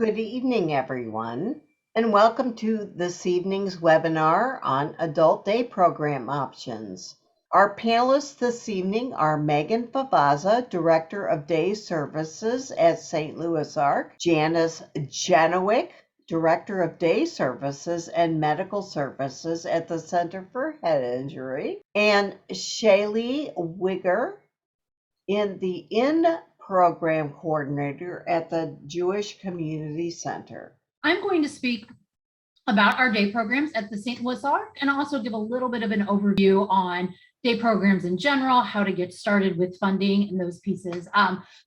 Good evening, everyone, and welcome to this evening's webinar on Adult Day Program Options. Our panelists this evening are Megan Favazza, Director of Day Services at St. Louis Arc, Janice Janowick, Director of Day Services and Medical Services at the Center for Head Injury, and Shaylee Wigger, program coordinator at the Jewish Community Center. I'm going to speak about our day programs at the St. Louis Arc and also give a little bit of an overview on day programs in general, how to get started with funding and those pieces.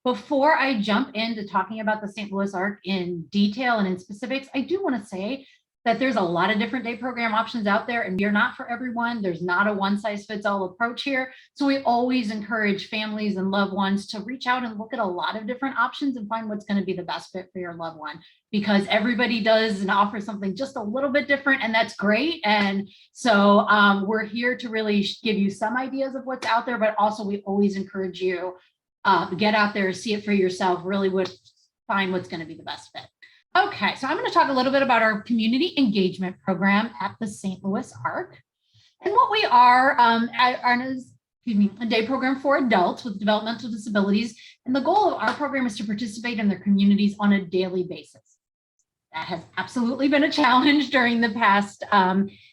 Before I jump into talking about the St. Louis Arc in detail and in specifics, I do want to say that there's a lot of different day program options out there, and we are not for everyone. There's not a one-size-fits-all approach here. So we always encourage families and loved ones to reach out and look at a lot of different options and find what's going to be the best fit for your loved one, because everybody does and offers something just a little bit different, and that's great. And so we're here to really give you some ideas of what's out there, but also we always encourage you to get out there, see it for yourself, really find what's going to be the best fit. Okay, so I'm going to talk a little bit about our community engagement program at the St. Louis Arc. And what we are a day program for adults with developmental disabilities. And the goal of our program is to participate in their communities on a daily basis. That has absolutely been a challenge during the past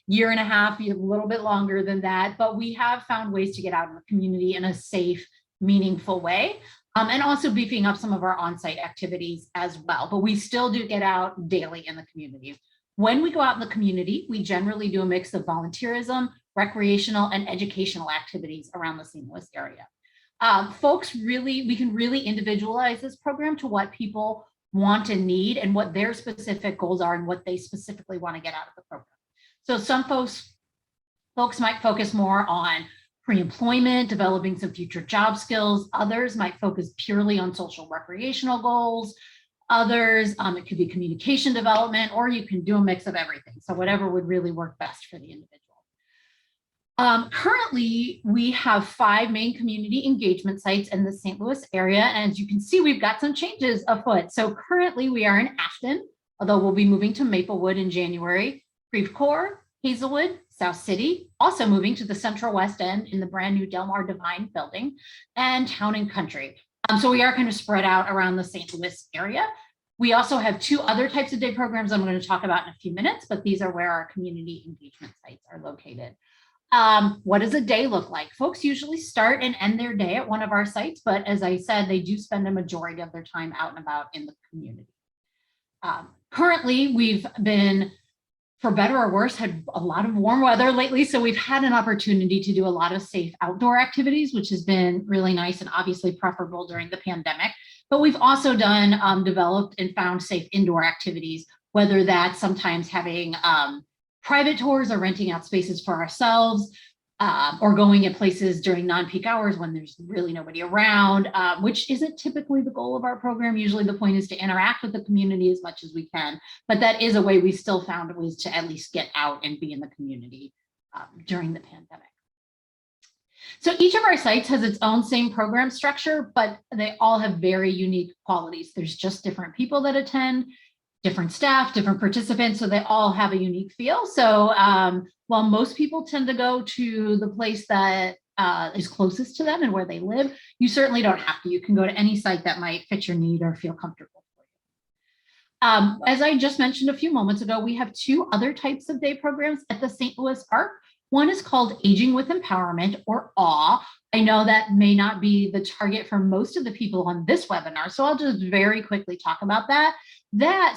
year and a half, a little bit longer than that, but we have found ways to get out in the community in a safe, meaningful way. And also beefing up some of our on-site activities as well. But we still do get out daily in the community. When we go out in the community, we generally do a mix of volunteerism, recreational, and educational activities around the St. Louis area. We can really individualize this program to what people want and need and what their specific goals are and what they specifically want to get out of the program. So some folks might focus more on pre-employment, developing some future job skills. Others might focus purely on social recreational goals. Others, it could be communication development, or you can do a mix of everything. So whatever would really work best for the individual. Currently, we have 5 main community engagement sites in the St. Louis area. And as you can see, we've got some changes afoot. So currently we are in Ashton, although we'll be moving to Maplewood in January, Creve Coeur, Hazelwood, South City, also moving to the Central West End in the brand new Delmar Divine building, and Town and Country. So we are kind of spread out around the St. Louis area. We also have 2 other types of day programs I'm going to talk about in a few minutes, but these are where our community engagement sites are located. What does a day look like? Folks usually start and end their day at one of our sites, but as I said, they do spend a majority of their time out and about in the community. Currently, we've been, for better or worse, had a lot of warm weather lately. So we've had an opportunity to do a lot of safe outdoor activities, which has been really nice and obviously preferable during the pandemic. But we've also developed and found safe indoor activities, whether that's sometimes having private tours or renting out spaces for ourselves, or going at places during non-peak hours when there's really nobody around, which isn't typically the goal of our program. Usually the point is to interact with the community as much as we can, but that is a way we still found ways to at least get out and be in the community during the pandemic. So each of our sites has its own same program structure, but they all have very unique qualities. There's just different people that attend, different staff, different participants, so they all have a unique feel. So while most people tend to go to the place that is closest to them and where they live, you certainly don't have to. You can go to any site that might fit your need or feel comfortable for you. As I just mentioned a few moments ago, we have 2 other types of day programs at the St. Louis Arc. One is called Aging with Empowerment, or AWE. I know that may not be the target for most of the people on this webinar, so I'll just very quickly talk about that.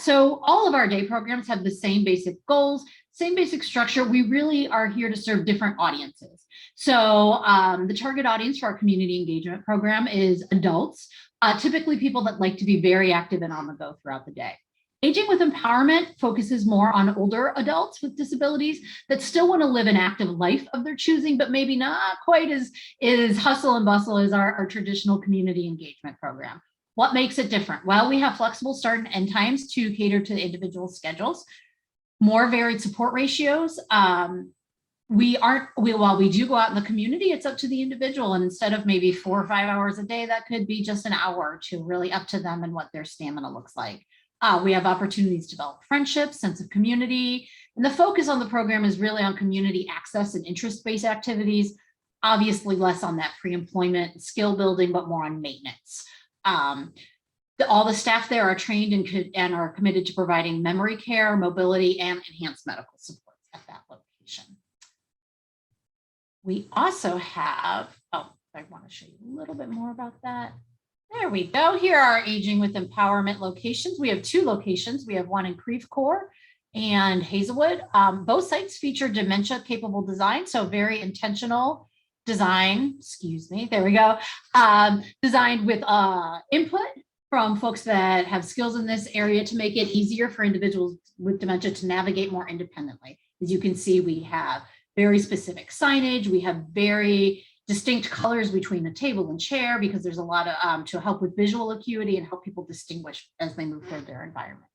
So all of our day programs have the same basic goals, same basic structure. We really are here to serve different audiences. So the target audience for our community engagement program is adults, typically people that like to be very active and on the go throughout the day. Aging with Empowerment focuses more on older adults with disabilities that still want to live an active life of their choosing, but maybe not quite as hustle and bustle as our traditional community engagement program. What makes it different? Well, we have flexible start and end times to cater to individual schedules, more varied support ratios. While we do go out in the community, it's up to the individual. And instead of maybe 4 or 5 hours a day, that could be just an hour or 2, really up to them and what their stamina looks like. We have opportunities to develop friendships, sense of community, and the focus on the program is really on community access and interest-based activities, obviously less on that pre-employment and skill building, but more on maintenance. All the staff there are trained and are committed to providing memory care, mobility, and enhanced medical supports at that location. We also have, oh, I want to show you a little bit more about that. There we go. Here are our Aging with Empowerment locations. We have 2 locations. We have one in Creve Coeur and Hazelwood. Both sites feature dementia capable design, so very intentional design, excuse me, there we go, designed with input from folks that have skills in this area to make it easier for individuals with dementia to navigate more independently. As you can see, we have very specific signage. We have very distinct colors between the table and chair because there's a lot of to help with visual acuity and help people distinguish as they move through their environment.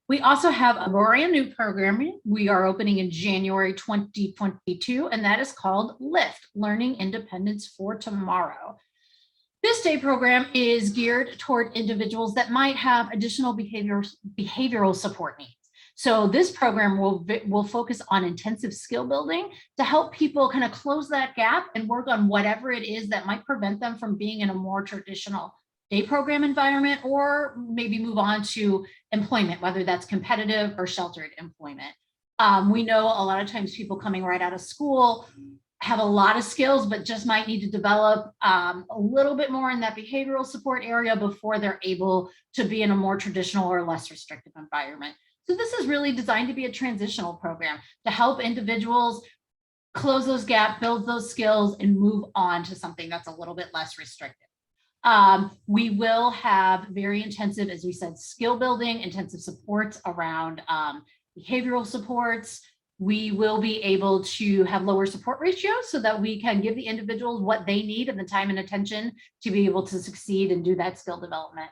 We also have a brand new program we are opening in January 2022, and that is called LIFT, Learning Independence for Tomorrow. This day program is geared toward individuals that might have additional behavioral support needs. So this program will focus on intensive skill building to help people kind of close that gap and work on whatever it is that might prevent them from being in a more traditional day program environment, or maybe move on to employment, whether that's competitive or sheltered employment. We know a lot of times people coming right out of school have a lot of skills, but just might need to develop a little bit more in that behavioral support area before they're able to be in a more traditional or less restrictive environment. So this is really designed to be a transitional program to help individuals close those gaps, build those skills, and move on to something that's a little bit less restrictive. We will have very intensive, as we said, skill building, intensive supports around behavioral supports. We will be able to have lower support ratios so that we can give the individuals what they need and the time and attention to be able to succeed and do that skill development.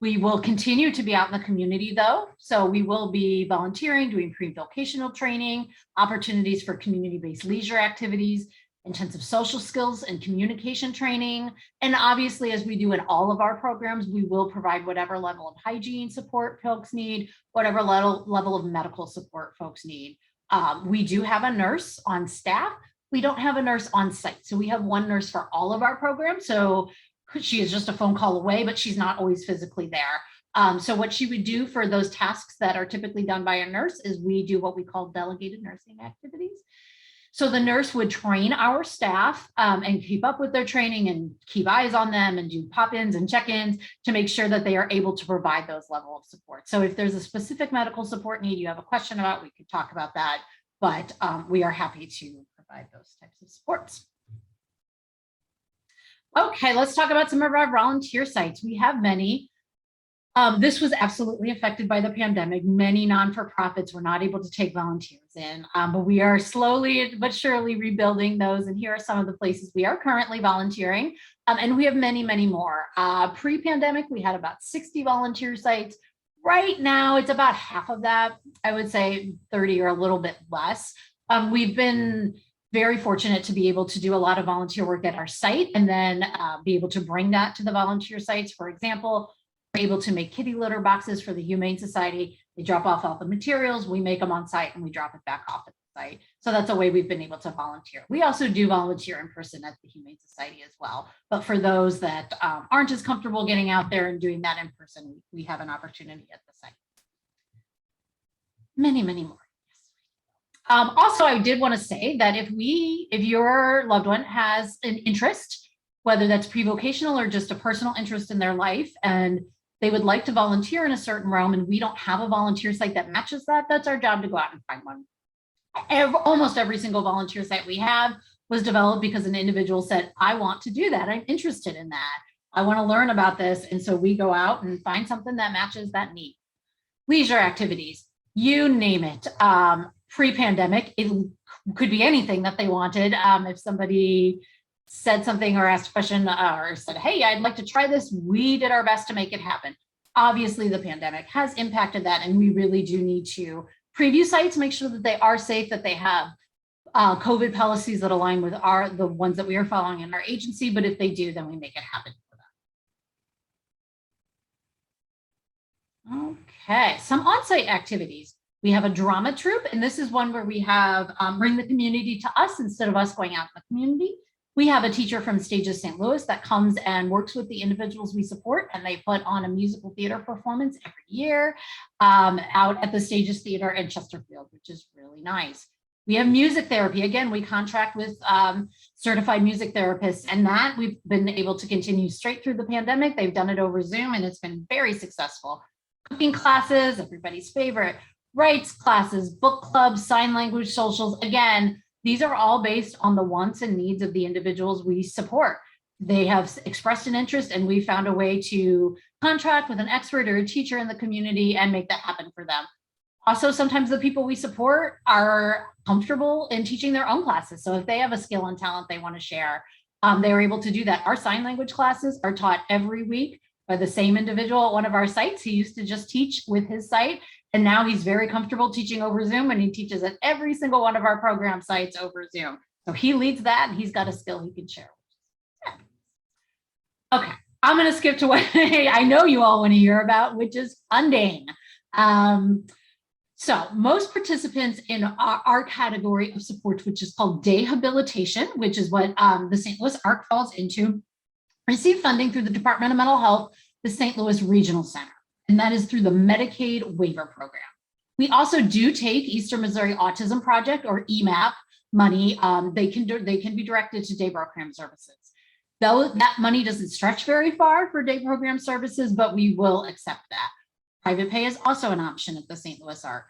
We will continue to be out in the community though. So we will be volunteering, doing pre-vocational training, opportunities for community-based leisure activities, intensive social skills and communication training. And obviously, as we do in all of our programs, we will provide whatever level of hygiene support folks need, whatever level of medical support folks need. We do have a nurse on staff. We don't have a nurse on site. So we have one nurse for all of our programs. So she is just a phone call away, but she's not always physically there. So what she would do for those tasks that are typically done by a nurse is we do what we call delegated nursing activities. So the nurse would train our staff and keep up with their training and keep eyes on them and do pop-ins and check-ins to make sure that they are able to provide those level of support. So if there's a specific medical support need you have a question about, we could talk about that, but we are happy to provide those types of supports. Okay, let's talk about some of our volunteer sites. We have many. This was absolutely affected by the pandemic. Many non-for-profits were not able to take volunteers in, but we are slowly but surely rebuilding those. And here are some of the places we are currently volunteering. And we have many, many more. Pre-pandemic, we had about 60 volunteer sites. Right now, it's about half of that. I would say 30 or a little bit less. We've been very fortunate to be able to do a lot of volunteer work at our site and then be able to bring that to the volunteer sites. For example, we're able to make kitty litter boxes for the Humane Society. They drop off all the materials, we make them on site and we drop it back off at the site. So that's a way we've been able to volunteer. We also do volunteer in person at the Humane Society as well. But for those that aren't as comfortable getting out there and doing that in person, we have an opportunity at the site. Many, many more. Also, I did want to say that if your loved one has an interest, whether that's pre-vocational or just a personal interest in their life, and they would like to volunteer in a certain realm and we don't have a volunteer site that matches that, that's our job to go out and find one. Almost every single volunteer site we have was developed because an individual said, I want to do that. I'm interested in that. I want to learn about this. And so we go out and find something that matches that need. Leisure activities, you name it. Pre-pandemic, it could be anything that they wanted. If somebody said something or asked a question or said, hey, I'd like to try this, we did our best to make it happen. Obviously, the pandemic has impacted that, and we really do need to preview sites, make sure that they are safe, that they have COVID policies that align with the ones that we are following in our agency, but if they do, then we make it happen for them. Okay, some on-site activities. We have a drama troupe, and this is one where we have bring the community to us instead of us going out in the community. We have a teacher from Stages St. Louis that comes and works with the individuals we support, and they put on a musical theater performance every year out at the Stages Theater in Chesterfield, which is really nice. We have music therapy. Again, we contract with certified music therapists, and that we've been able to continue straight through the pandemic. They've done it over Zoom, and it's been very successful. Cooking classes, everybody's favorite, rights classes, book clubs, sign language socials. Again, these are all based on the wants and needs of the individuals we support. They have expressed an interest, and we found a way to contract with an expert or a teacher in the community and make that happen for them. Also, sometimes the people we support are comfortable in teaching their own classes. So if they have a skill and talent they want to share, they're able to do that. Our sign language classes are taught every week by the same individual at one of our sites. He used to just teach with his site, and now he's very comfortable teaching over Zoom, and he teaches at every single one of our program sites over Zoom. So he leads that, and he's got a skill he can share. Okay, I'm going to skip to what I know you all want to hear about, which is funding. So most participants in our category of supports, which is called Dayhabilitation, which is what the St. Louis ARC falls into, receive funding through the Department of Mental Health, the St. Louis Regional Center, and that is through the Medicaid waiver program. We also do take Eastern Missouri Autism Project, or EMAP, money. They can be directed to day program services. Though that money doesn't stretch very far for day program services, but we will accept that. Private pay is also an option at the St. Louis ARC.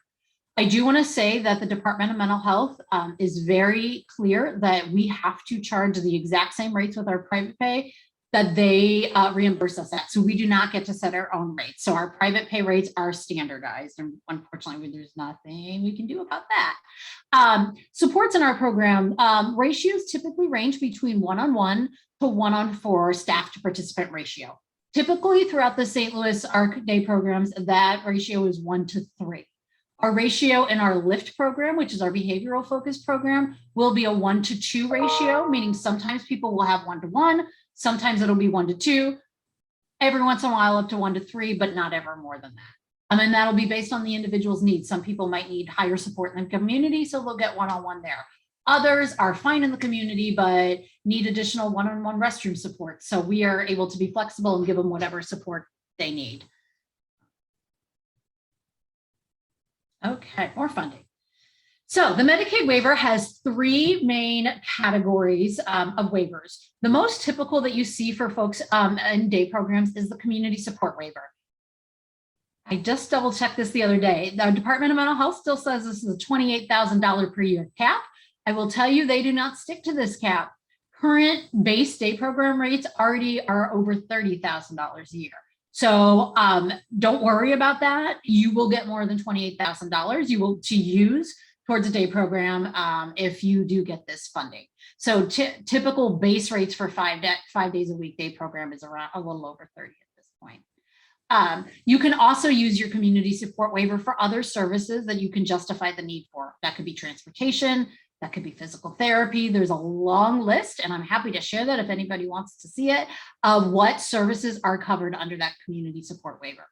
I do want to say that the Department of Mental Health is very clear that we have to charge the exact same rates with our private pay that they reimburse us at. So we do not get to set our own rates. So our private pay rates are standardized. And unfortunately, there's nothing we can do about that. Supports in our program, ratios typically range between 1-on-1 to 1-on-4 staff to participant ratio. Typically throughout the St. Louis ARC day programs, that ratio is 1-to-3. Our ratio in our LIFT program, which is our behavioral focused program, will be a 1-to-2 ratio, meaning sometimes people will have 1-to-1, sometimes it'll be 1-to-2, every once in a while up to 1-to-3, but not ever more than that. And that'll be based on the individual's needs. Some people might need higher support in the community, so they'll get 1-on-1 there. Others are fine in the community, but need additional 1-on-1 restroom support. So we are able to be flexible and give them whatever support they need. Okay, more funding. So the Medicaid waiver has 3 main categories of waivers. The most typical that you see for folks in day programs is the community support waiver. I just double checked this the other day. The Department of Mental Health still says this is a $28,000 per year cap. I will tell you they do not stick to this cap. Current base day program rates already are over $30,000 a year. So don't worry about that. You will get more than $28,000 you will to use towards a day program if you do get this funding. So typical base rates for 5 days a week day program is around a little over 30 at this point. You can also use your community support waiver for other services that you can justify the need for. That could be transportation, that could be physical therapy. There's a long list, and I'm happy to share that if anybody wants to see it, of what services are covered under that community support waiver.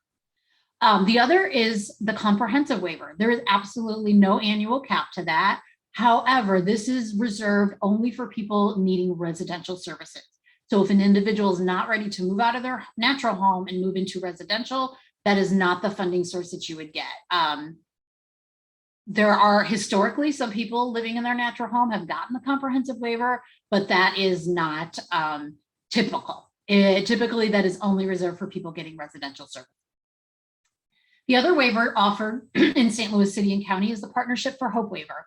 The other is the comprehensive waiver. There is absolutely no annual cap to that. However, this is reserved only for people needing residential services. So if an individual is not ready to move out of their natural home and move into residential, that is not the funding source that you would get. There are historically some people living in their natural home have gotten the comprehensive waiver, but that is not typical. Typically, that is only reserved for people getting residential service. The other waiver offered in St. Louis City and County is the Partnership for Hope waiver.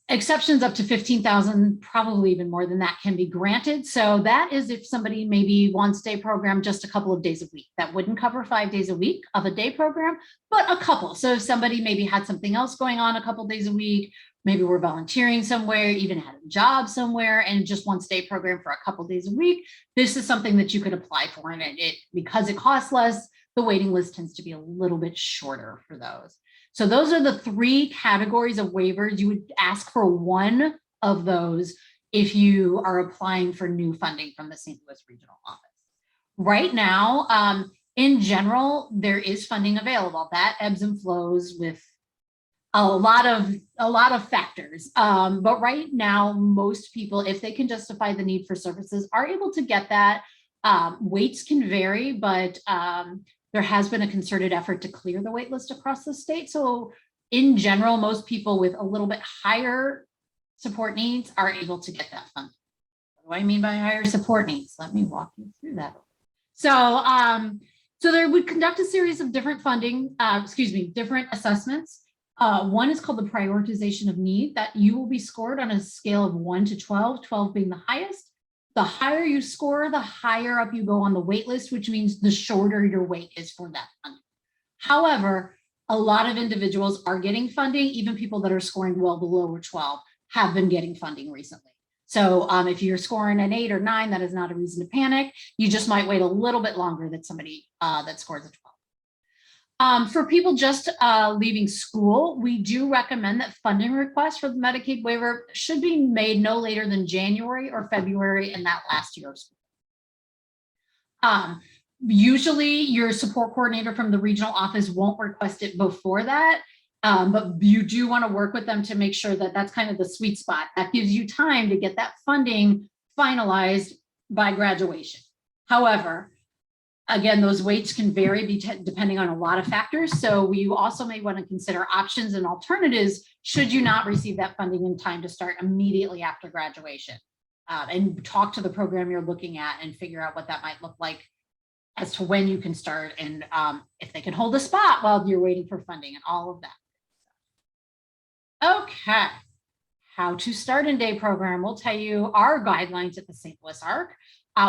Exceptions up to $15,000, probably even more than that, can be granted. So that is if somebody maybe wants day program just a couple of days a week. That wouldn't cover 5 days a week of a day program, but a couple. So if somebody maybe had something else going on a couple days a week, maybe we're volunteering somewhere, even had a job somewhere, and just wants day program for a couple days a week, this is something that you could apply for. And because it costs less, the waiting list tends to be a little bit shorter for those. So those are the 3 categories of waivers. You would ask for one of those if you are applying for new funding from the St. Louis Regional Office. Right now, In general, there is funding available. That ebbs and flows with a lot of factors. But right now, most people, if they can justify the need for services, are able to get that. Weights can vary, but there has been a concerted effort to clear the wait list across the state. So in general, most people with a little bit higher support needs are able to get that funding. What do I mean by higher support needs? Let me walk you through that. So there would conduct a series of different different assessments. One is called the prioritization of need, that you will be scored on a scale of 1 to 12, 12 being the highest. The higher you score, the higher up you go on the wait list, which means the shorter your wait is for that funding. However, a lot of individuals are getting funding. Even people that are scoring well below a 12 have been getting funding recently. So if you're scoring an 8 or 9, that is not a reason to panic. You just might wait a little bit longer than somebody that scores a 12. For people just leaving school, we do recommend that funding requests for the Medicaid waiver should be made no later than January or February in that last year of school. Usually your support coordinator from the regional office won't request it before that. But you do want to work with them to make sure that that's kind of the sweet spot. That gives you time to get that funding finalized by graduation. However, again, those weights can vary depending on a lot of factors. So you also may want to consider options and alternatives should you not receive that funding in time to start immediately after graduation. And talk to the program you're looking at and figure out what that might look like as to when you can start and if they can hold a spot while you're waiting for funding and all of that. Okay, how to start in day program. We'll tell you our guidelines at the St. Louis ARC.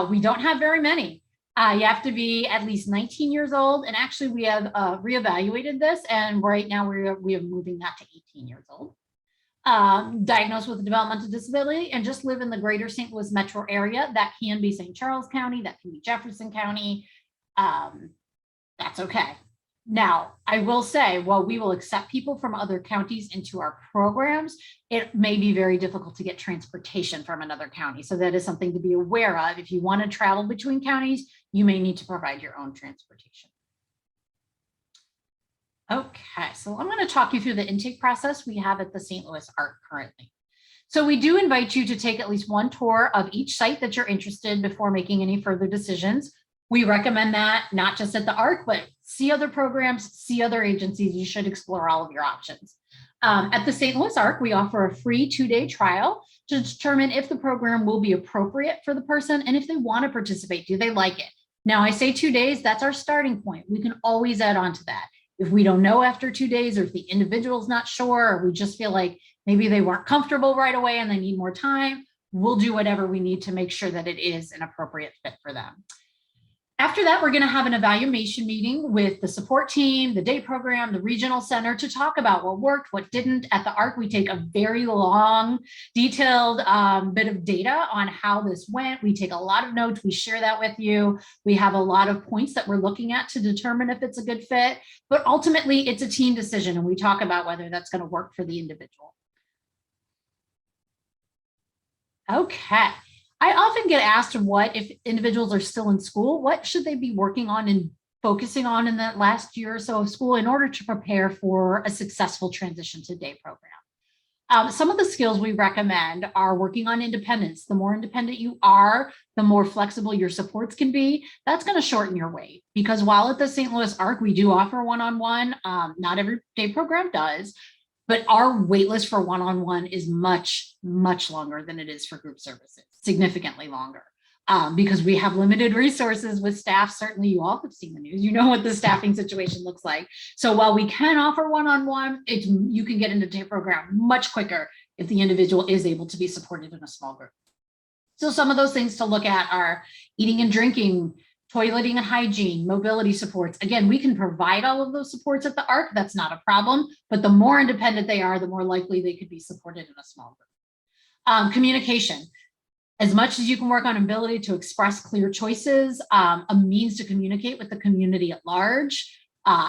We don't have very many. You have to be at least 19 years old. And actually we have reevaluated this. And right now we are moving that to 18 years old. Diagnosed with a developmental disability and just live in the greater St. Louis metro area. That can be St. Charles County, that can be Jefferson County. That's okay. Now, I will say, while we will accept people from other counties into our programs, it may be very difficult to get transportation from another county. So that is something to be aware of. If you want to travel between counties, you may need to provide your own transportation. Okay, so I'm going to talk you through the intake process we have at the St. Louis ARC currently. So we do invite you to take at least one tour of each site that you're interested in before making any further decisions. We recommend that not just at the ARC, but see other programs, see other agencies. You should explore all of your options. At the St. Louis ARC, we offer a free 2-day trial to determine if the program will be appropriate for the person and if they want to participate. Do they like it? Now, I say 2 days, that's our starting point. We can always add on to that. If we don't know after 2 days, or if the individual's not sure, or we just feel like maybe they weren't comfortable right away and they need more time, we'll do whatever we need to make sure that it is an appropriate fit for them. After that, we're going to have an evaluation meeting with the support team, the day program, the regional center to talk about what worked, what didn't. At the ARC, we take a very long, detailed bit of data on how this went. We take a lot of notes. We share that with you. We have a lot of points that we're looking at to determine if it's a good fit. But ultimately, it's a team decision, and we talk about whether that's going to work for the individual. Okay. I often get asked what if individuals are still in school, what should they be working on and focusing on in that last year or so of school in order to prepare for a successful transition to day program. Some of the skills we recommend are working on independence. The more independent you are, the more flexible your supports can be. That's going to shorten your wait, because while at the St. Louis ARC, we do offer one-on-one, not every day program does, but our wait list for one-on-one is much, much longer than it is for group services, significantly longer, because we have limited resources with staff. Certainly you all have seen the news, you know what the staffing situation looks like. So while we can offer one-on-one, you can get into the program much quicker if the individual is able to be supported in a small group. So some of those things to look at are eating and drinking, toileting and hygiene, mobility supports. Again, we can provide all of those supports at the ARC. That's not a problem, but the more independent they are, the more likely they could be supported in a small group. Communication. As much as you can work on ability to express clear choices, a means to communicate with the community at large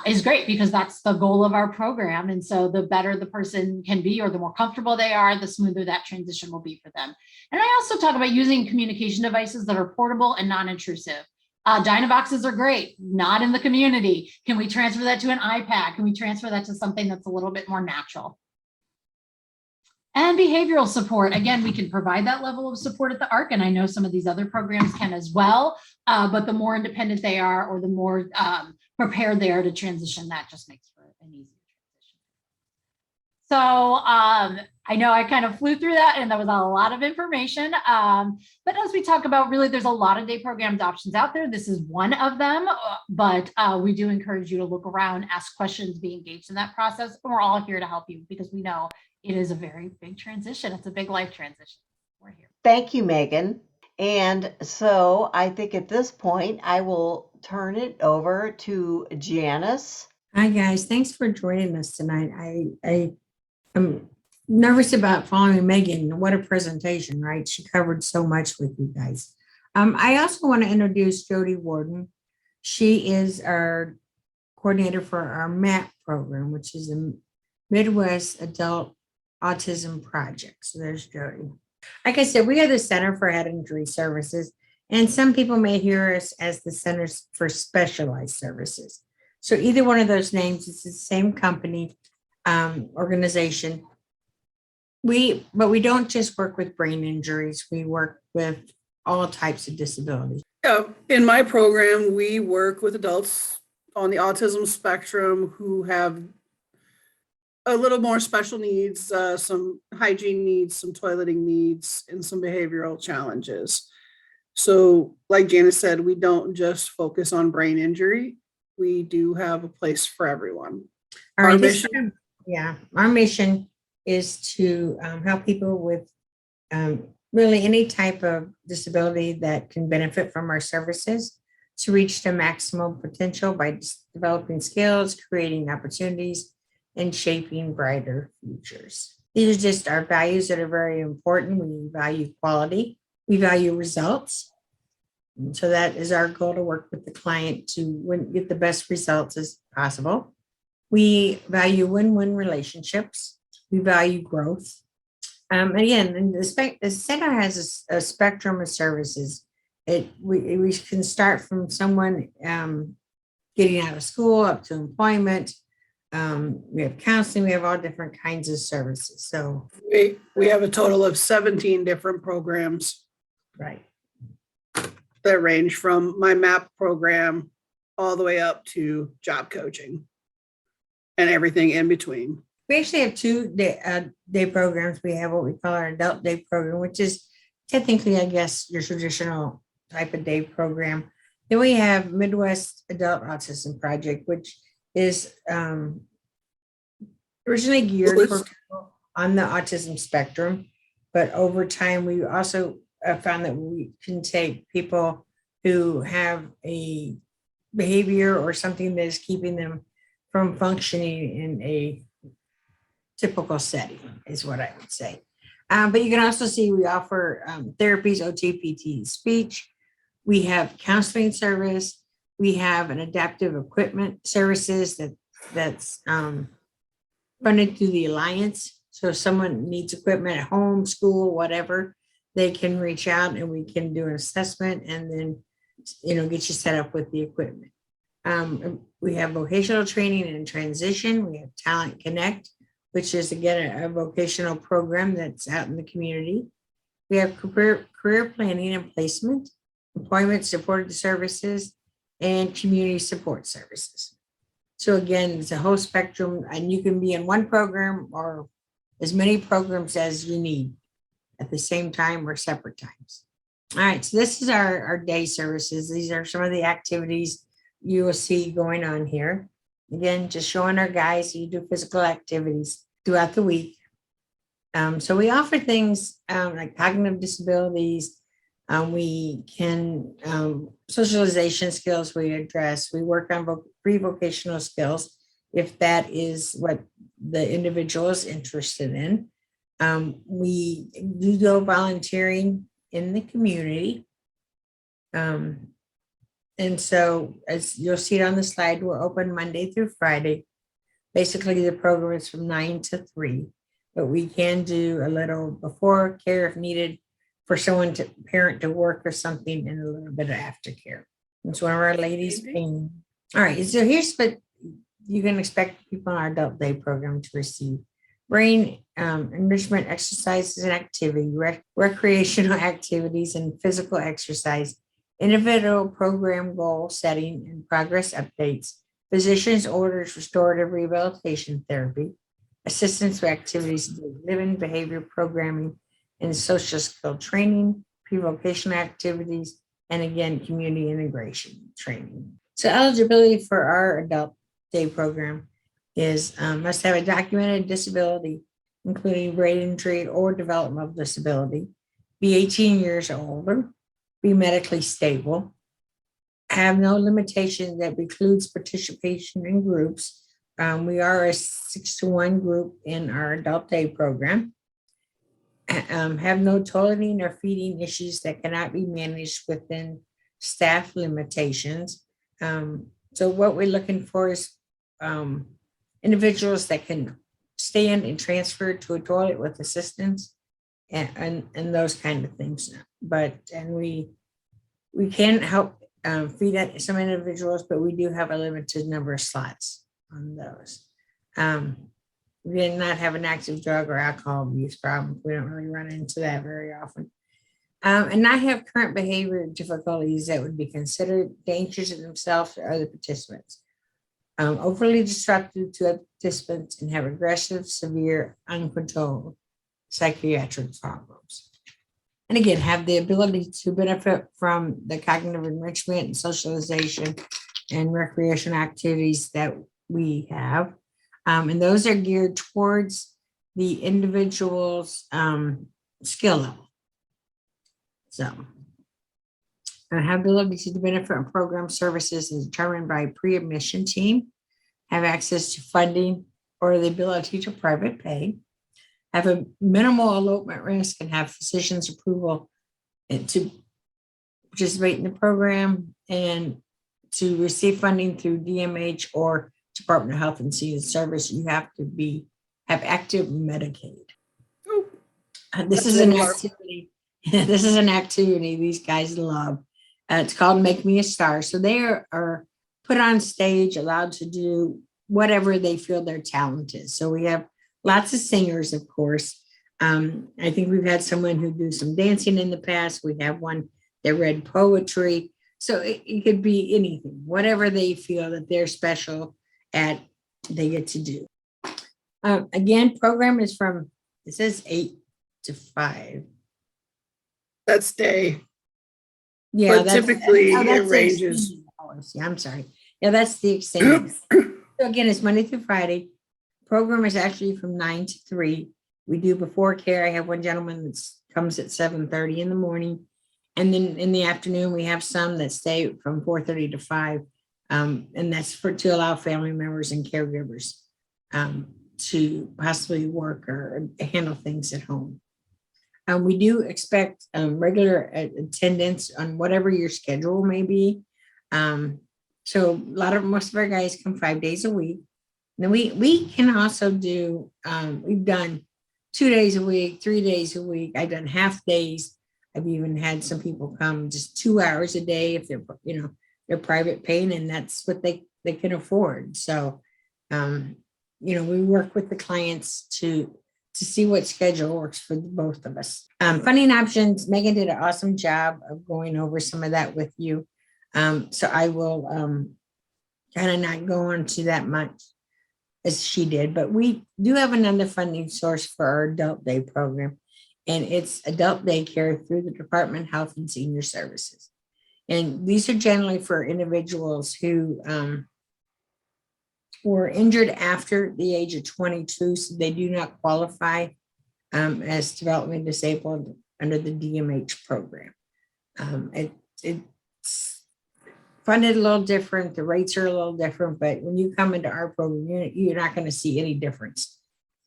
is great, because that's the goal of our program. And so the better the person can be, or the more comfortable they are, the smoother that transition will be for them. And I also talk about using communication devices that are portable and non-intrusive. Dynaboxes are great, not in the community. Can we transfer that to an iPad? Can we transfer that to something that's a little bit more natural? And behavioral support. Again, we can provide that level of support at the ARC, and I know some of these other programs can as well, but the more independent they are or the more prepared they are to transition, that just makes for an easier transition. So I know I kind of flew through that and that was a lot of information, but as we talk about, really, there's a lot of day programs options out there. This is one of them, but we do encourage you to look around, ask questions, be engaged in that process, and we're all here to help you because we know it is a very big transition. It's a big life transition. We're here. Thank you, Megan. And so I think at this point, I will turn it over to Janice. Hi, guys. Thanks for joining us tonight. I am nervous about following Megan. What a presentation, right? She covered so much with you guys. I also want to introduce Jody Warden. She is our coordinator for our MAP program, which is the Midwest Adult Autism Project. So there's Jody. Like I said, we are the Center for Head Injury Services, and some people may hear us as the Centers for Specialized Services. So either one of those names, it's the same company, organization. But we don't just work with brain injuries. We work with all types of disabilities. Yeah, in my program, we work with adults on the autism spectrum who have a little more special needs, some hygiene needs, some toileting needs, and some behavioral challenges. So like Janice said, we don't just focus on brain injury. We do have a place for everyone. Our mission is to help people with really any type of disability that can benefit from our services to reach their maximum potential by developing skills, creating opportunities, and shaping brighter futures. These are just our values that are very important. We value quality. We value results. And so that is our goal, to work with the client to get the best results as possible. We value win-win relationships. We value growth. Again, the center has a spectrum of services. We can start from someone getting out of school up to employment. We have counseling. We have all different kinds of services. So we have a total of 17 different programs. Right. That range from my MAP program all the way up to job coaching and everything in between. We actually have two day programs. We have what we call our adult day program, which is technically, I guess, your traditional type of day program. Then we have Midwest Adult Autism Project, which is originally geared for people on the autism spectrum. But over time, we also found that we can take people who have a behavior or something that is keeping them from functioning in a typical setting, is what I would say. But you can also see we offer therapies, OT, PT, speech. We have counseling service. We have an adaptive equipment services that's funded through the Alliance. So if someone needs equipment at home, school, whatever, they can reach out and we can do an assessment and then, get you set up with the equipment. We have vocational training and transition. We have Talent Connect, which is, again, a vocational program that's out in the community. We have career planning and placement, employment supported services, and community support services. So again, it's a whole spectrum, and you can be in one program or as many programs as you need at the same time or separate times. All right, so this is our day services. These are some of the activities you will see going on here. Again, just showing our guys you do physical activities throughout the week. So we offer things like cognitive disabilities. We can socialization skills we address. We work on pre-vocational skills if that is what the individual is interested in. We do go volunteering in the community. And so as you'll see it on the slide, we're open Monday through Friday. Basically, the program is from 9 to 3, but we can do a little before care if needed for parent to work or something, and a little bit of aftercare. It's one of our ladies painting. All right, so here's what you can expect people in our adult day program to receive. Brain enrichment exercises and activity, recreational activities and physical exercise, individual program goal setting and progress updates, physician's orders, restorative rehabilitation therapy, assistance with activities, of daily living, behavior programming, and social skill training, pre-vocational activities, and again, community integration training. So eligibility for our adult day program is must have a documented disability, including brain injury or developmental disability, be 18 years or older, be medically stable, have no limitation that precludes participation in groups. We are a 6-to-1 group in our adult day program. Have no toileting or feeding issues that cannot be managed within staff limitations. So what we're looking for is individuals that can stand and transfer to a toilet with assistance and those kind of things. We can help feed at some individuals, but we do have a limited number of slots on those. We did not have an active drug or alcohol abuse problem. We don't really run into that very often. And not have current behavior difficulties that would be considered dangerous to themselves or other participants. Overly disruptive to other participants and have aggressive, severe, uncontrolled psychiatric problems. And again, have the ability to benefit from the cognitive enrichment and socialization and recreational activities that we have. And those are geared towards the individual's skill level. So, and have the ability to benefit from program services is determined by a pre-admission team, have access to funding or the ability to private pay, have a minimal elopement risk and have physician's approval and to participate in the program and to receive funding through DMH or Department of Health and Human Service. You have to have active Medicaid. Oh, This is an activity. This is an activity these guys love. It's called Make Me a Star. So they are put on stage, allowed to do whatever they feel their talent is. So we have lots of singers, of course. I think we've had someone who do some dancing in the past. We have one that read poetry. So it could be anything, whatever they feel that they're special at, they get to do. Again, program is from, it says 8 to 5. That's day. Yeah, But typically it the ranges. extended hours. Yeah, I'm sorry. Yeah, that's the extended. So again, it's Monday through Friday. Program is actually from 9 to 3. We do before care. I have one gentleman that comes at 7:30 in the morning. And then in the afternoon, we have some that stay from 4:30 to 5. And that's to allow family members and caregivers to possibly work or handle things at home. We do expect regular attendance on whatever your schedule may be. So most of our guys come 5 days a week. And then we can also do, we've done 2 days a week, 3 days a week. I've done half days. I've even had some people come just 2 hours a day if they're private paying, and that's what they can afford. So, we work with the clients to see what schedule works for both of us. Funding options, Megan did an awesome job of going over some of that with you. So I will kind of not go into that much as she did, but we do have another funding source for our adult day program, and it's adult daycare through the Department of Health and Senior Services. And these are generally for individuals who were injured after the age of 22, so they do not qualify as developmentally disabled under the DMH program. It's funded a little different, the rates are a little different, but when you come into our program, you're not going to see any difference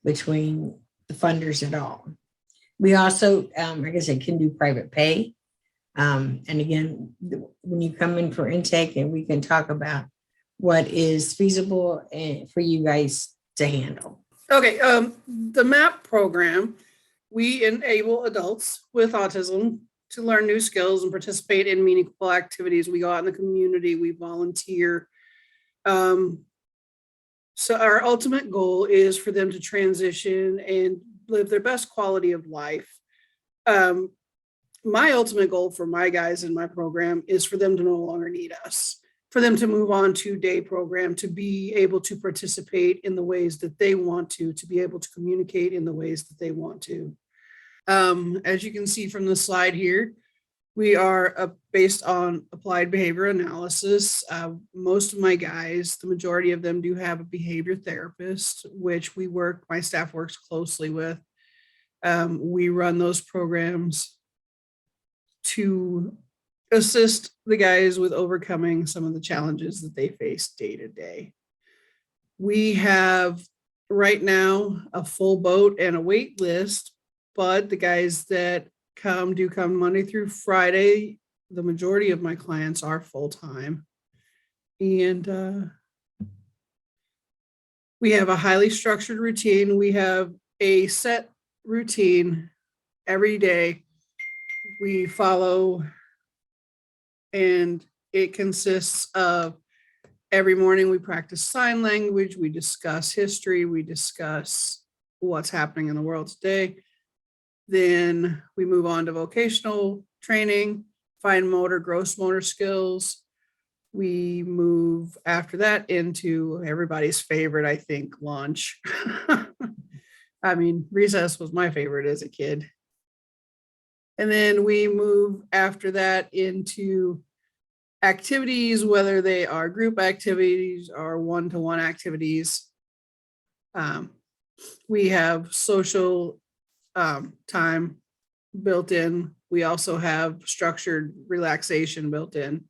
between the funders at all. We also, like I said, can do private pay. And again, when you come in for intake, and we can talk about what is feasible for you guys to handle. Okay, the MAP program, we enable adults with autism to learn new skills and participate in meaningful activities. We go out in the community, we volunteer. So our ultimate goal is for them to transition and live their best quality of life. My ultimate goal for my guys in my program is for them to no longer need us, for them to move on to day program, to be able to participate in the ways that they want to be able to communicate in the ways that they want to. As you can see from the slide here, we are based on applied behavior analysis. Most of my guys, the majority of them do have a behavior therapist, which my staff works closely with. We run those programs to assist the guys with overcoming some of the challenges that they face day to day. We have right now a full boat and a wait list, but the guys that do come Monday through Friday. The majority of my clients are full-time. And we have a highly structured routine. We have a set routine every day we follow, and it consists of every morning we practice sign language, we discuss history, we discuss what's happening in the world today. Then we move on to vocational training, fine motor, gross motor skills. We move after that into everybody's favorite, I think, lunch. I mean, recess was my favorite as a kid. And then we move after that into activities, whether they are group activities or one-to-one activities. We have social time built in. We also have structured relaxation built in.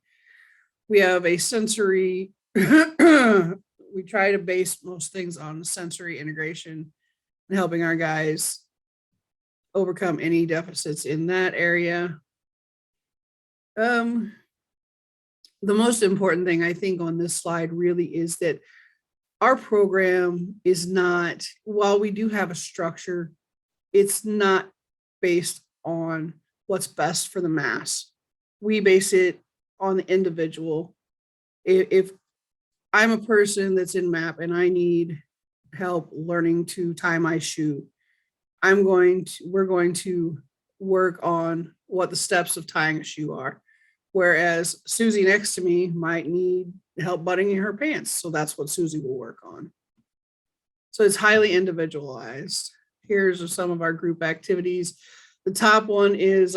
We have a sensory, we try to base most things on sensory integration and helping our guys overcome any deficits in that area. The most important thing I think on this slide really is that our program is not, while we do have a structure, it's not based on what's best for the mass. We base it on the individual. If I'm a person that's in MAP and I need help learning to tie my shoe, we're going to work on what the steps of tying a shoe are. Whereas Susie next to me might need help buttoning her pants. So that's what Susie will work on. So it's highly individualized. Here's some of our group activities. The top one is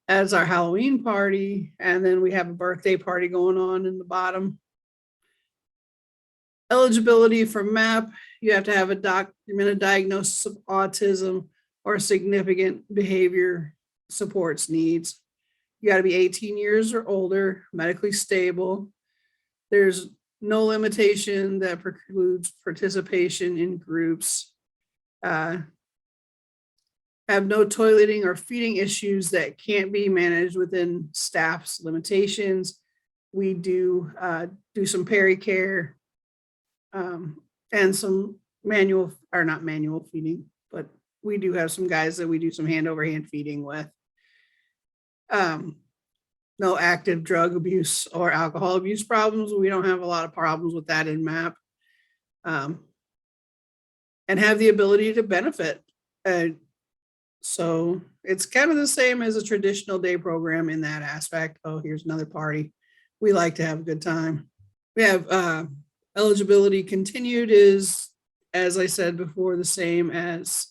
as our Halloween party. And then we have a birthday party going on in the bottom. Eligibility for MAP, you have to have a documented diagnosis of autism or significant behavior supports needs. You got to be 18 years or older, medically stable. There's no limitation that precludes participation in groups. Have no toileting or feeding issues that can't be managed within staff's limitations. We do some pericare and some not manual feeding, but we do have some guys that we do some hand over hand feeding with. No active drug abuse or alcohol abuse problems. We don't have a lot of problems with that in MAP. And have the ability to benefit. So it's kind of the same as a traditional day program in that aspect. Oh, here's another party. We like to have a good time. We have eligibility continued is, as I said before, the same as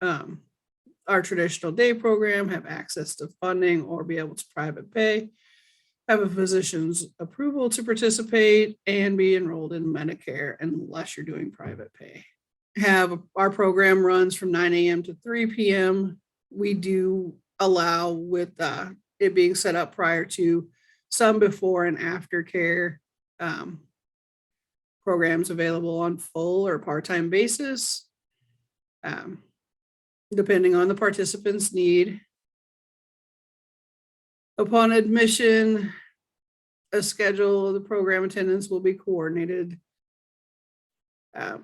our traditional day program, have access to funding or be able to private pay, have a physician's approval to participate, and be enrolled in Medicare unless you're doing private pay. Our program runs from 9 a.m. to 3 p.m. We do allow, with it being set up prior to, some before and after care programs available on full or part-time basis, depending on the participant's need. Upon admission, a schedule of the program attendance will be coordinated.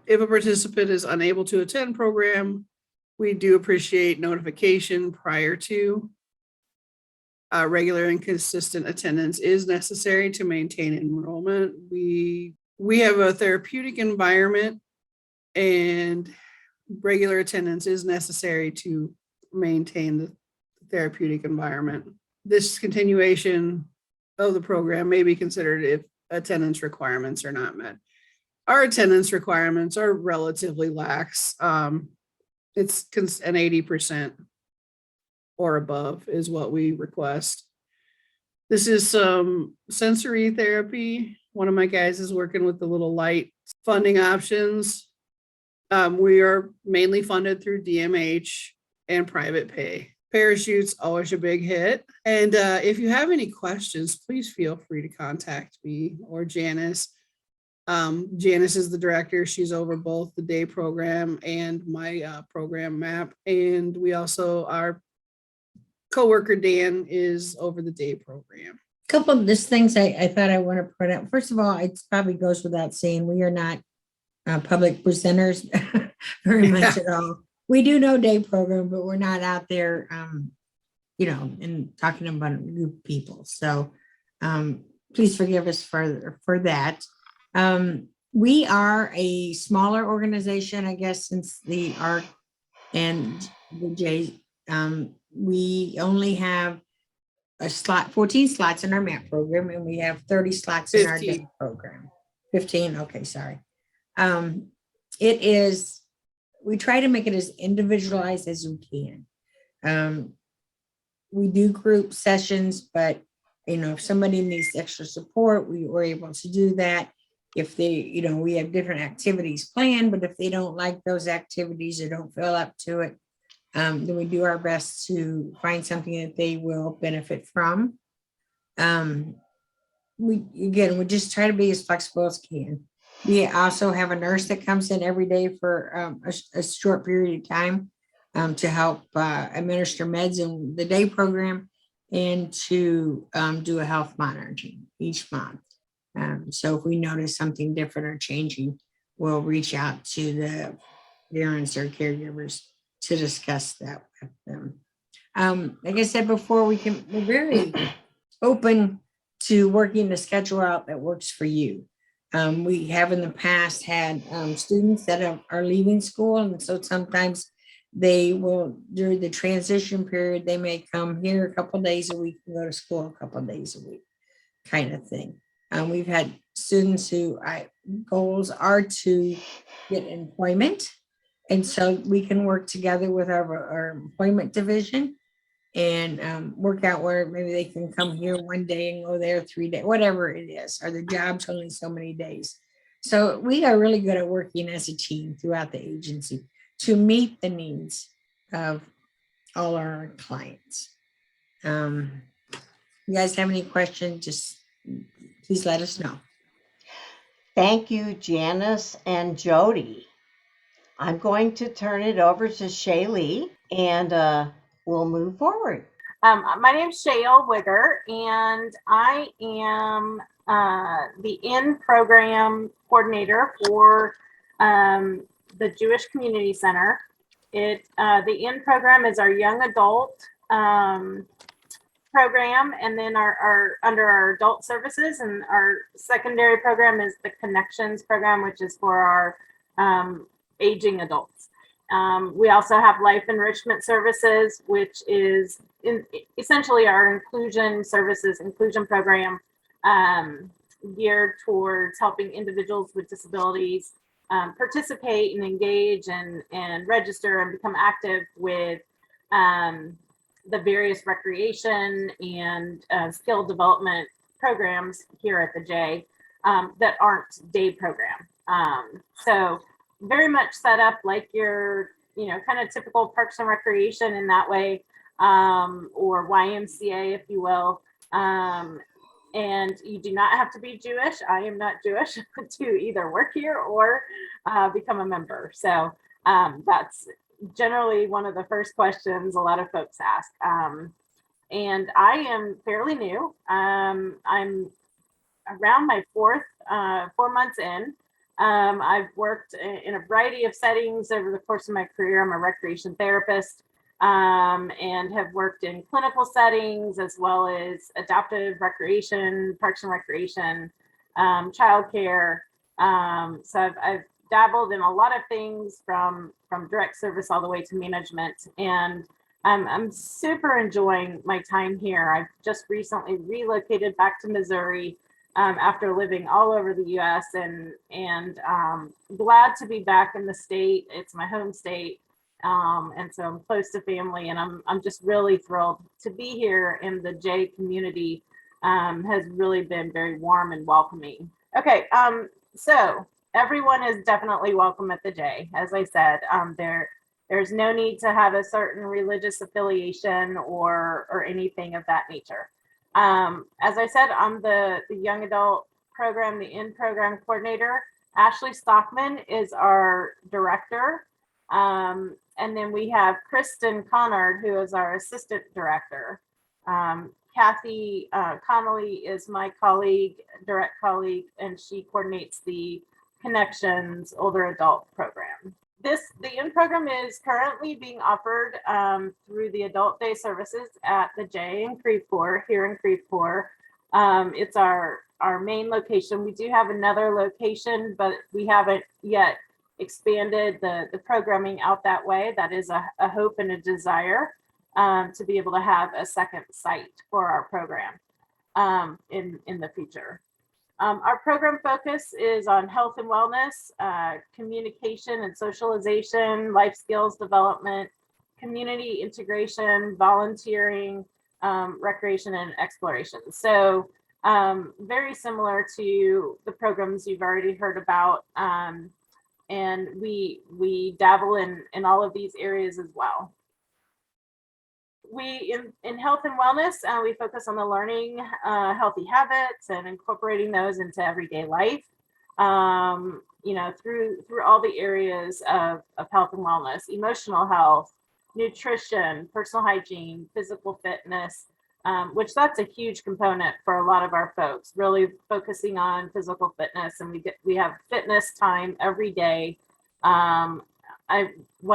If a participant is unable to attend program, we do appreciate notification prior to. regular and consistent attendance is necessary to maintain enrollment. We have a therapeutic environment, and regular attendance is necessary to maintain the therapeutic environment. This continuation of the program may be considered if attendance requirements are not met. Our attendance requirements are relatively lax. It's an 80% or above is what we request. This is some sensory therapy. One of my guys is working with the little light funding options. We are mainly funded through DMH and private pay. Parachutes, always a big hit. And if you have any questions, please feel free to contact me or Janice. Janice is the director. She's over both the day program and my program map. And we also, our coworker Dan is over the day program. Couple of just things I thought I want to point out. First of all, it probably goes without saying, we are not public presenters very much at all. We do know day program, but we're not out there, and talking about a group of people. So please forgive us for that. We are a smaller organization, I guess, since the ARC and the J. We only have a slot, 14 slots in our MAP program, and we have 30 slots in our 15. day program. 15, okay, sorry. It is, we try to make it as individualized as we can. We do group sessions, but if somebody needs extra support, we were able to do that. If they, we have different activities planned, but if they don't like those activities or don't feel up to it, then we do our best to find something that they will benefit from. We just try to be as flexible as can. We also have a nurse that comes in every day for a short period of time to help administer meds in the day program and to do a health monitoring each month. So if we notice something different or changing, we'll reach out to the parents or caregivers to discuss that with them. Like I said before, we're very open to working the schedule out that works for you. We have in the past had students that are leaving school, and so sometimes they will, during the transition period, they may come here a couple of days a week and go to school a couple of days a week, kind of thing. We've had students who goals are to get employment, and so we can work together with our employment division and work out where maybe they can come here one day and go there 3 days, whatever it is, or the job's only so many days. So we are really good at working as a team throughout the agency to meet the needs of all our clients. You guys have any questions, just please let us know. Thank you, Janice and Jody. I'm going to turn it over to Shaylee, and we'll move forward. My name is Shayl Wigger, and I am the in-program coordinator for the Jewish Community Center. The in-program is our young adult program, and then our under our adult services, and our secondary program is the Connections program, which is for our aging adults. We also have life enrichment services, which is essentially our inclusion program geared towards helping individuals with disabilities participate and engage and register and become active with the various recreation and skill development programs here at the J that aren't day program. So very much set up like your, kind of typical Parks and Recreation in that way, or YMCA, if you will. And you do not have to be Jewish. I am not Jewish to either work here or become a member. So that's generally one of the first questions a lot of folks ask. And I am fairly new. I'm around my 4 months in. I've worked in a variety of settings over the course of my career. I'm a recreation therapist. and have worked in clinical settings as well as adaptive recreation, parks and recreation, childcare. So I've dabbled in a lot of things from direct service all the way to management, and I'm super enjoying my time here. I've just recently relocated back to Missouri after living all over the U.S. and glad to be back in the state. It's my home state, and so I'm close to family, and I'm just really thrilled to be here. In the J community has really been very warm and welcoming. Okay, so everyone is definitely welcome at the J. As I said, there's no need to have a certain religious affiliation or anything of that nature. As I said, I'm the young adult program, the in-program coordinator. Ashley Stockman is our director. And then we have Kristen Connard, who is our assistant director. Kathy Connolly is my colleague, direct colleague, and she coordinates the Connections Older Adult Program. The in program is currently being offered through the Adult Day Services at the J in Creveport, here in Creveport. It's our main location. We do have another location, but we haven't yet expanded the programming out that way. That is a hope and a desire to be able to have a second site for our program in the future. Our program focus is on health and wellness, communication and socialization, life skills development, community integration, volunteering, recreation and exploration. So very similar to the programs you've already heard about. And we dabble in all of these areas as well. We in health and wellness, we focus on the learning healthy habits and incorporating those into everyday life. Through all the areas of health and wellness, emotional health, nutrition, personal hygiene, physical fitness, which that's a huge component for a lot of our folks. Really focusing on physical fitness, and we have fitness time every day. One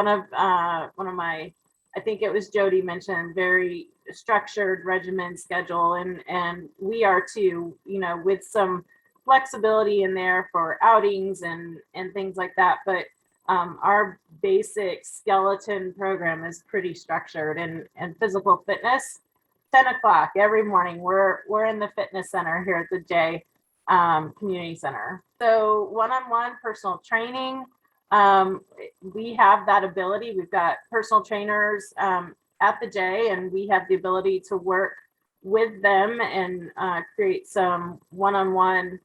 of my, I think it was Jody mentioned, very structured regimen schedule, and we are too, with some flexibility in there for outings and things like that. But our basic skeleton program is pretty structured, and physical fitness, 10 o'clock every morning, we're in the fitness center here at the J Community Center. So one-on-one personal training. We have that ability. We've got personal trainers at the J, and we have the ability to work with them and create some one-on-one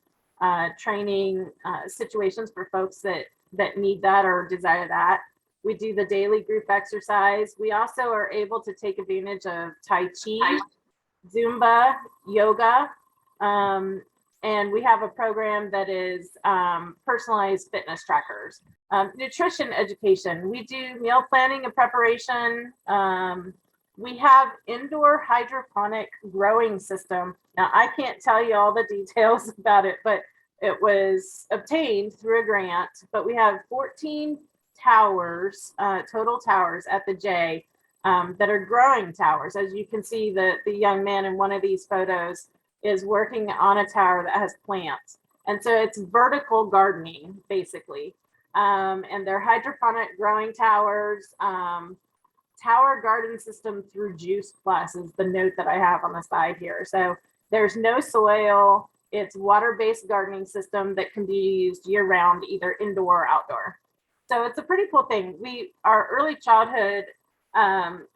training situations for folks that need that or desire that. We do the daily group exercise. We also are able to take advantage of Tai Chi, Zumba, yoga, and we have a program that is personalized fitness trackers. Nutrition education. We do meal planning and preparation. We have indoor hydroponic growing system. Now, I can't tell you all the details about it, but it was obtained through a grant. But we have 14 towers, total towers at the J that are growing towers. As you can see, the young man in one of these photos is working on a tower that has plants. And so it's vertical gardening, basically. And they're hydroponic growing towers, tower garden system through Juice Plus is the note that I have on the side here. So there's no soil. It's water-based gardening system that can be used year round, either indoor or outdoor. So it's a pretty cool thing. Our early childhood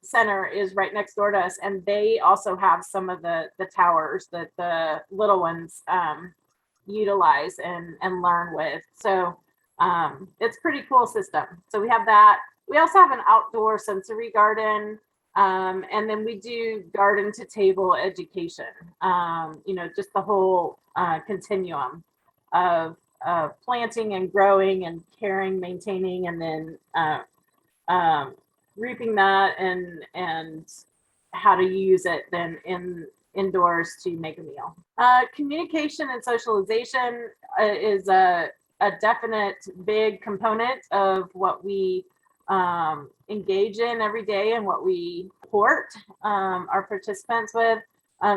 center is right next door to us, and they also have some of the towers that the little ones utilize and learn with. So it's a pretty cool system. So we have that. We also have an outdoor sensory garden, and then we do garden to table education. Just the whole continuum of planting and growing and caring, maintaining, and then reaping that and how to use it then indoors to make a meal. Communication and socialization is a definite big component of what we engage in every day and what we support our participants with.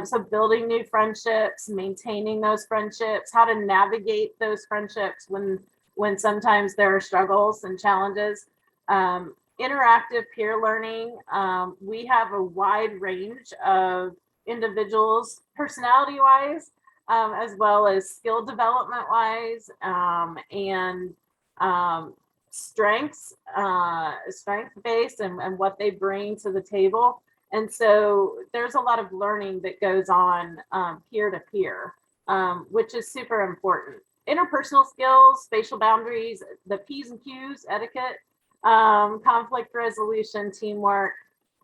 So building new friendships, maintaining those friendships, how to navigate those friendships when sometimes there are struggles and challenges. Interactive peer learning. We have a wide range of individuals, personality wise, as well as skill development wise, and strength based and what they bring to the table. And so there's a lot of learning that goes on peer to peer, which is super important. Interpersonal skills, spatial boundaries, the P's and Q's, etiquette, conflict resolution, teamwork,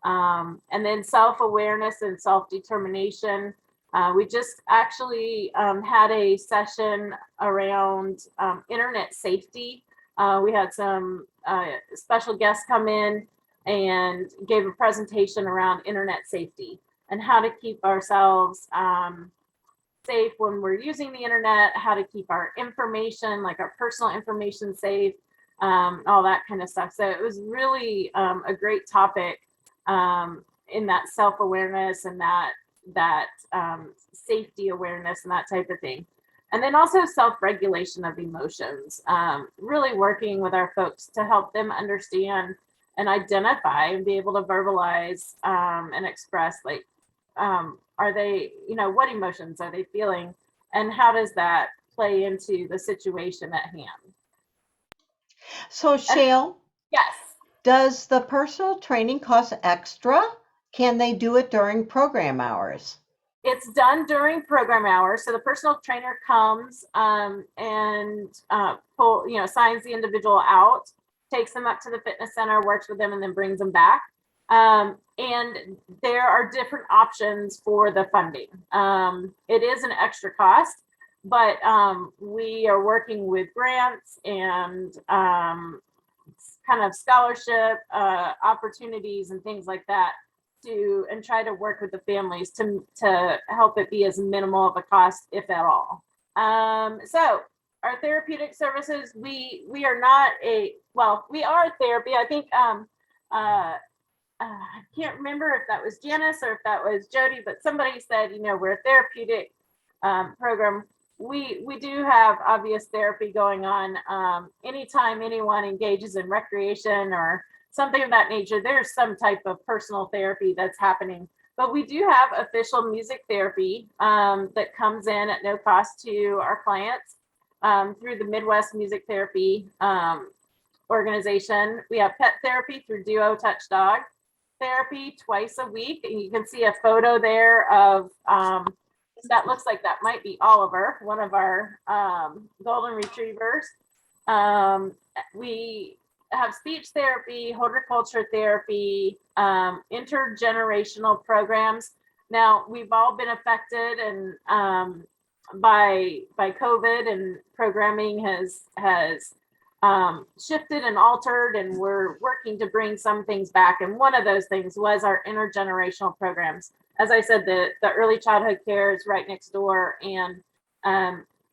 and then self-awareness and self-determination. We just actually had a session around internet safety. We had some special guests come in and gave a presentation around internet safety and how to keep ourselves safe when we're using the internet, how to keep our information, like our personal information, safe, all that kind of stuff. So it was really a great topic in that self-awareness and that safety awareness and that type of thing. And then also self-regulation of emotions, really working with our folks to help them understand and identify and be able to verbalize and express, like, are they, what emotions are they feeling, and how does that play into the situation at hand? So, Shale, Yes. does the personal training cost extra? Can they do it during program hours? It's done during program hours. So the personal trainer comes and signs the individual out, takes them up to the fitness center, works with them, and then brings them back. And there are different options for the funding. It is an extra cost, but we are working with grants and kind of scholarship opportunities and things like that and try to work with the families to help it be as minimal of a cost, if at all. So our therapeutic services, we are not we are a therapy. I think I can't remember if that was Janice or if that was Jody, but somebody said, we're a therapeutic program. We do have obvious therapy going on. Anytime anyone engages in recreation or something of that nature, there's some type of personal therapy that's happening. But we do have official music therapy that comes in at no cost to our clients through the Midwest Music Therapy organization. We have pet therapy through Duo Touch Dog Therapy twice a week. And you can see a photo there of that looks like that might be Oliver, one of our golden retrievers. We have speech therapy, horticulture therapy, intergenerational programs. Now, we've all been affected and by COVID, and programming has shifted and altered, and we're working to bring some things back. And one of those things was our intergenerational programs. As I said, the early childhood care is right next door, and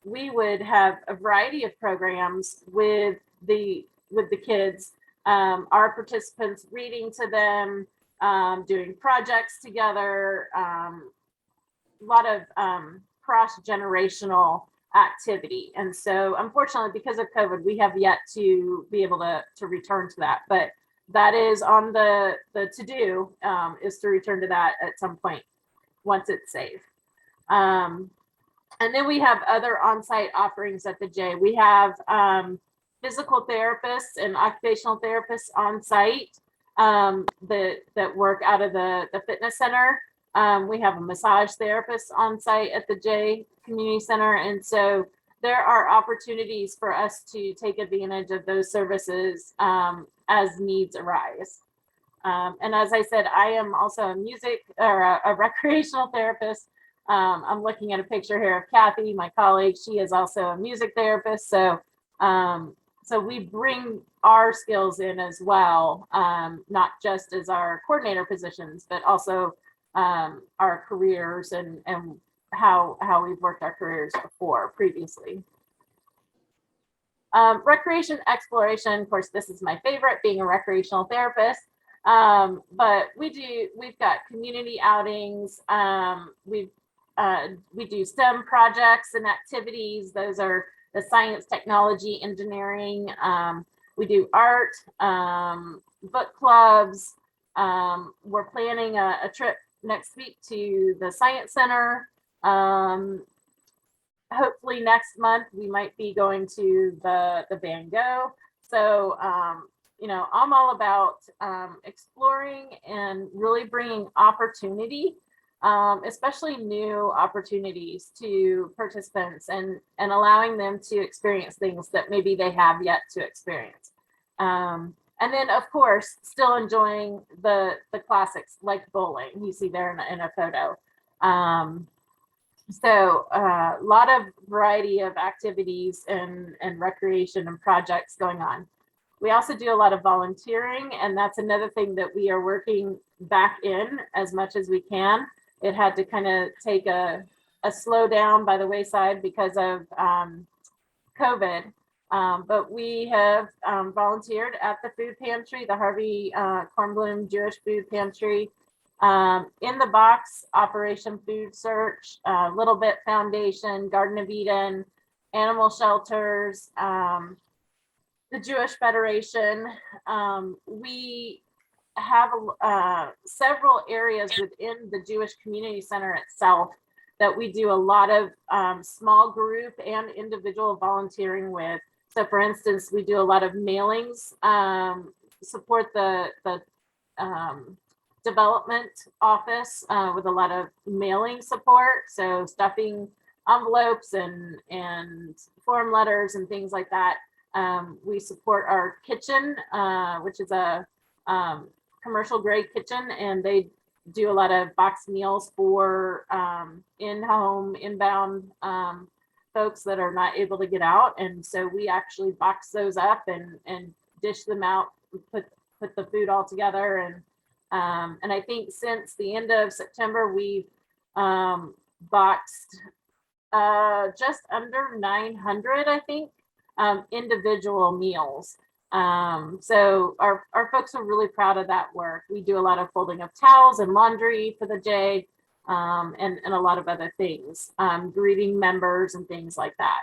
we would have a variety of programs with the kids, our participants reading to them, doing projects together, a lot of cross-generational activity. And so unfortunately, because of COVID, we have yet to be able to return to that. But that is on the to-do, is to return to that at some point once it's safe. And then we have other on-site offerings at the J. We have physical therapists and occupational therapists on site that work out of the fitness center. We have a massage therapist on site at the J Community Center. And so there are opportunities for us to take advantage of those services as needs arise. And as I said, I am also a recreational therapist. I'm looking at a picture here of Kathy, my colleague. She is also a music therapist. So we bring our skills in as well, not just as our coordinator positions, but also our careers and how we've worked our careers previously. Recreation exploration, of course, this is my favorite, being a recreational therapist. But we've got community outings. We do STEM projects and activities. Those are the science, technology, engineering. We do art, book clubs. We're planning a trip next week to the Science Center. Hopefully next month we might be going to the Van Gogh. So, you know, I'm all about exploring and really bringing opportunity, especially new opportunities to participants and allowing them to experience things that maybe they have yet to experience. And then, of course, still enjoying the classics like bowling. You see there in a photo. So a lot of variety of activities and recreation and projects going on. We also do a lot of volunteering, and that's another thing that we are working back in as much as we can. It had to kind of take a slow down by the wayside because of COVID. But we have volunteered at the food pantry, the Harvey Kornblum Jewish Food Pantry, In the Box, Operation Food Search, Little Bit Foundation, Garden of Eden, animal shelters, the Jewish Federation. We have several areas within the Jewish Community Center itself that we do a lot of small group and individual volunteering with. So for instance, we do a lot of mailings, support the development office with a lot of mailing support. So stuffing envelopes and form letters and things like that. We support our kitchen, which is a commercial grade kitchen, and they do a lot of boxed meals for in-home, inbound folks that are not able to get out. And so we actually box those up and dish them out, put the food all together. And I think since the end of September, we've boxed just under 900, I think, individual meals. So our folks are really proud of that work. We do a lot of folding of towels and laundry for the day, and a lot of other things, greeting members and things like that.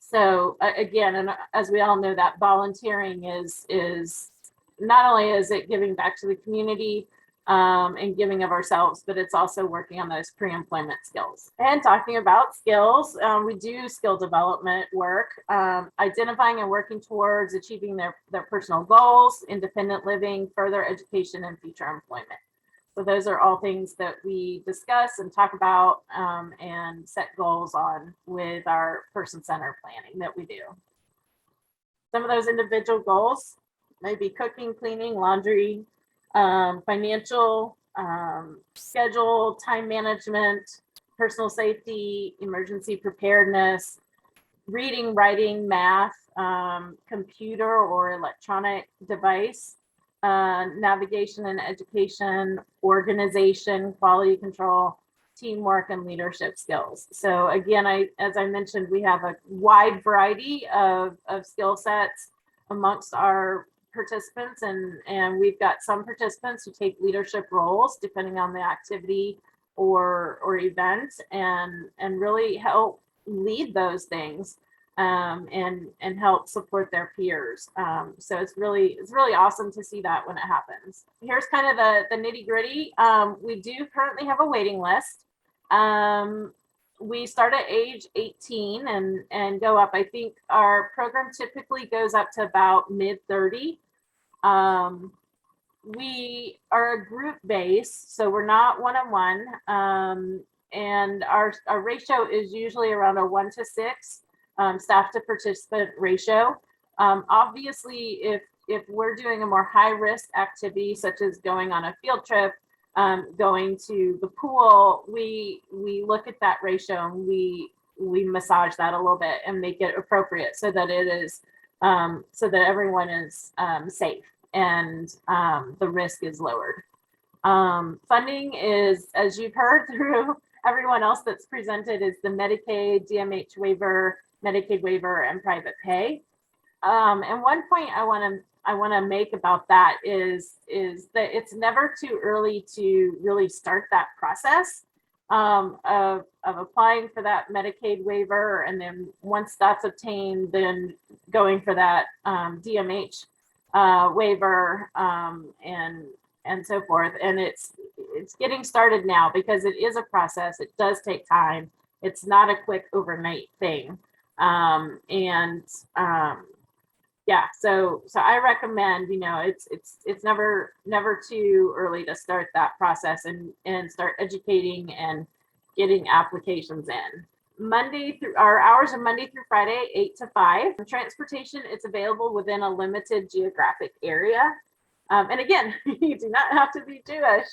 So again, and as we all know, that volunteering is not only is it giving back to the community and giving of ourselves, but it's also working on those pre-employment skills. And talking about skills, we do skill development work, identifying and working towards achieving their personal goals, independent living, further education, and future employment. So those are all things that we discuss and talk about and set goals on with our person-centered planning that we do. Some of those individual goals may be cooking, cleaning, laundry, financial, schedule, time management, personal safety, emergency preparedness, reading, writing, math, computer or electronic device, navigation and education, organization, quality control, teamwork, and leadership skills. So again, as I mentioned, we have a wide variety of skill sets amongst our participants, and we've got some participants who take leadership roles depending on the activity or event, and really help lead those things and help support their peers. So it's really awesome to see that when it happens. Here's kind of the nitty gritty. We do currently have a waiting list. We start at age 18 and go up. I think our program typically goes up to about mid-30. We are a group base, so we're not one-on-one. And our ratio is usually around a 1-to-6 staff to participant ratio. Obviously, if we're doing a more high-risk activity, such as going on a field trip, going to the pool, we look at that ratio and we massage that a little bit and make it appropriate so that it is so that everyone is safe and the risk is lowered. Funding is, as you've heard through everyone else that's presented, is the Medicaid, DMH waiver, Medicaid waiver and private pay. And one point I want to make about that is that it's never too early to really start that process of applying for that Medicaid waiver, and then once that's obtained, then going for that DMH waiver and so forth. And it's getting started now because it is a process. It does take time. It's not a quick overnight thing. Yeah, so I recommend, it's never too early to start that process and start educating and getting applications in. Our hours are Monday through Friday, 8 to 5. Transportation, it's available within a limited geographic area. And again, you do not have to be Jewish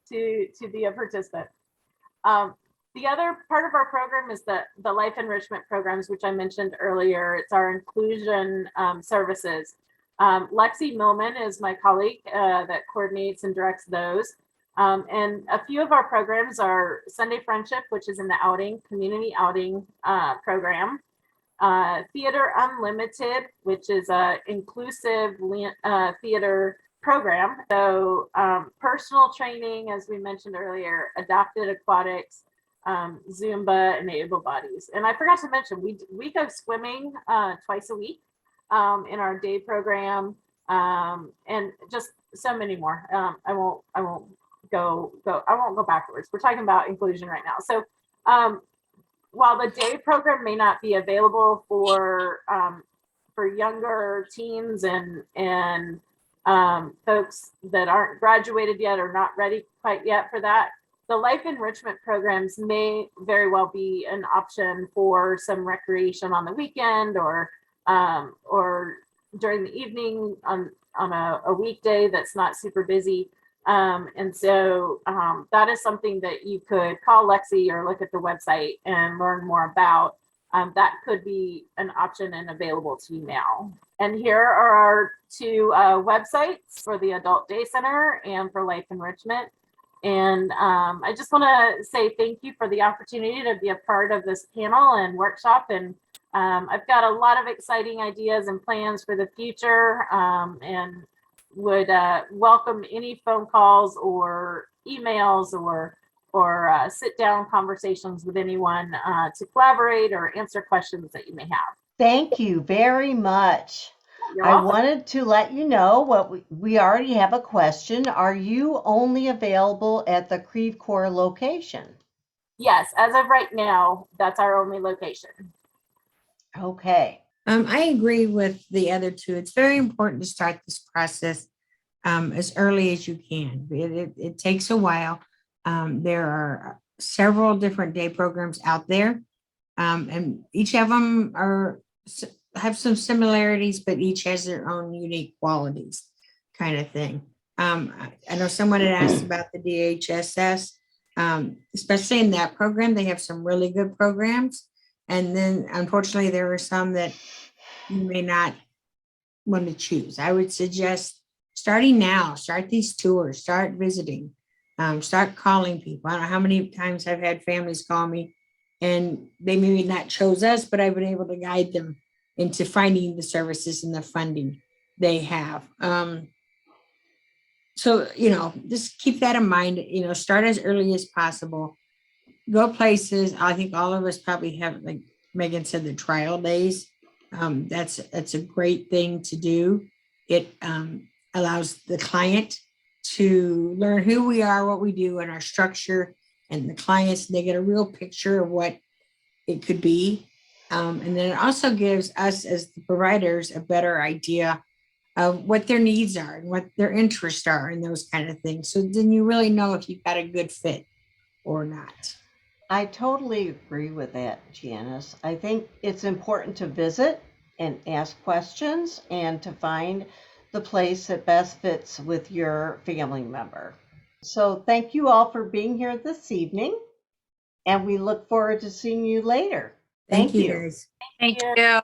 to be a participant. The other part of our program is the life enrichment programs, which I mentioned earlier. It's our inclusion services. Lexi Millman is my colleague that coordinates and directs those. And a few of our programs are Sunday Friendship, which is in the community outing program. Theater Unlimited, which is an inclusive theater program. So personal training, as we mentioned earlier, adapted aquatics, Zumba, and able bodies. And I forgot to mention, we go swimming twice a week in our day program, and just so many more. I won't go backwards. We're talking about inclusion right now. So while the day program may not be available for younger teens and folks that aren't graduated yet or not ready quite yet for that, the life enrichment programs may very well be an option for some recreation on the weekend or during the evening on a weekday that's not super busy. And so that is something that you could call Lexi or look at the website and learn more about. That could be an option and available to you now. And here are our two websites for the Adult Day Center and for Life Enrichment. And I just want to say thank you for the opportunity to be a part of this panel and workshop. And I've got a lot of exciting ideas and plans for the future, and would welcome any phone calls or emails or sit down conversations with anyone to collaborate or answer questions that you may have. Thank you very much. You're I welcome. wanted to let you know what we already have a question. Are you only available at the Creve Coeur location? Yes, as of right now, that's our only location. Okay. I agree with the other two. It's very important to start this process as early as you can. It takes a while. There are several different day programs out there, and each of them have some similarities, but each has their own unique qualities, kind of thing. I know someone had asked about the DHSS, especially in that program. They have some really good programs. And then unfortunately, there are some that you may not want to choose. I would suggest starting now, start these tours, start visiting, start calling people. I don't know how many times I've had families call me and they maybe not chose us, but I've been able to guide them into finding the services and the funding they have. So, just keep that in mind, start as early as possible. Go places. I think all of us probably have, like Megan said, the trial days. That's a great thing to do. It allows the client to learn who we are, what we do, and our structure, and the clients, they get a real picture of what it could be. And then it also gives us as the providers a better idea of what their needs are and what their interests are and those kind of things. So then you really know if you've got a good fit or not. I totally agree with that, Janice. I think it's important to visit and ask questions and to find the place that best fits with your family member. So thank you all for being here this evening, and we look forward to seeing you later. Thank you, guys. Thank you. you.